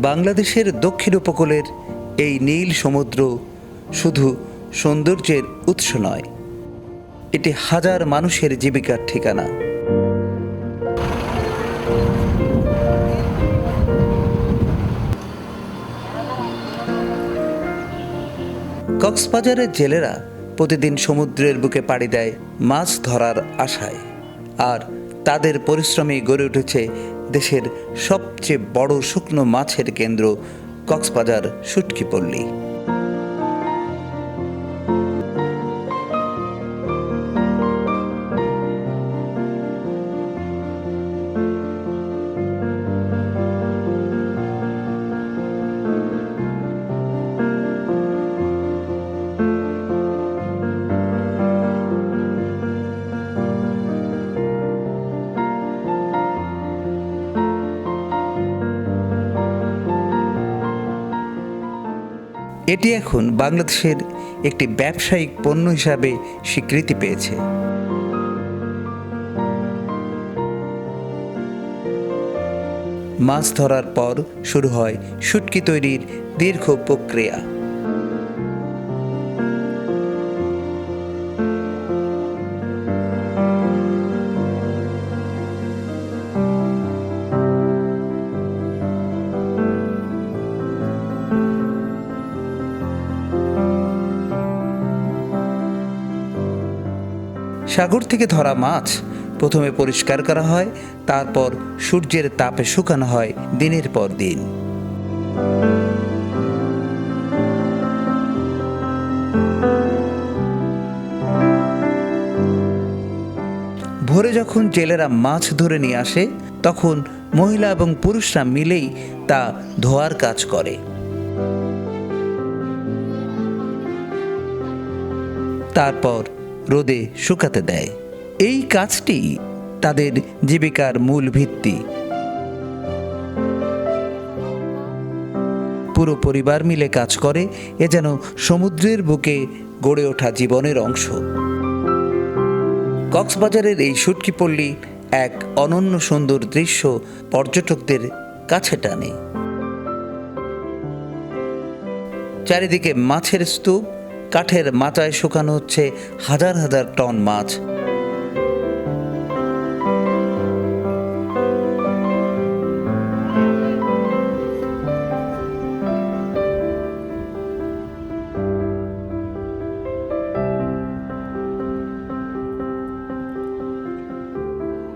বাংলাদেশের দক্ষিণ উপকূলের এই নীল সমুদ্র শুধু সৌন্দর্যের উৎস নয়, এটি হাজার মানুষের জীবিকার ঠিকানা। কক্সবাজারের জেলেরা প্রতিদিন সমুদ্রের বুকে পাড়ি দেয় মাছ ধরার আশায়, আর তাদের পরিশ্রমে গড়ে উঠেছে দেশের সবচেয়ে বড় শুকনো মাছের কেন্দ্র কক্সবাজার শুটকি পল্লী। এটি এখন বাংলাদেশের একটি ব্যবসায়িক পণ্য হিসাবে স্বীকৃতি পেয়েছে। মাছ ধরার পর শুরু হয় শুটকি তৈরির দীর্ঘ প্রক্রিয়া। সাগর থেকে ধরা মাছ প্রথমে পরিষ্কার করা হয়, তারপর সূর্যের তাপে শুকানো হয় দিনের পর দিন। ভোরে যখন জেলেরা মাছ ধরে নিয়ে আসে, তখন মহিলা এবং পুরুষরা মিলেই তা ধোয়ার কাজ করে। তারপর রোদে শুকাতে দেয়। এই কাজটি তাদের জীবিকার মূল ভিত্তি। পুরো পরিবার মিলে কাজ করে, এ যেন সমুদ্রের বুকে গড়ে ওঠা জীবনের অংশ। কক্সবাজারের এই শুটকি পল্লী এক অনন্য সুন্দর দৃশ্য পর্যটকদের কাছে টানে। চারিদিকে মাছের স্তূপ, কাঠের মাচায় শুকানো হচ্ছে হাজার হাজার টন মাছ।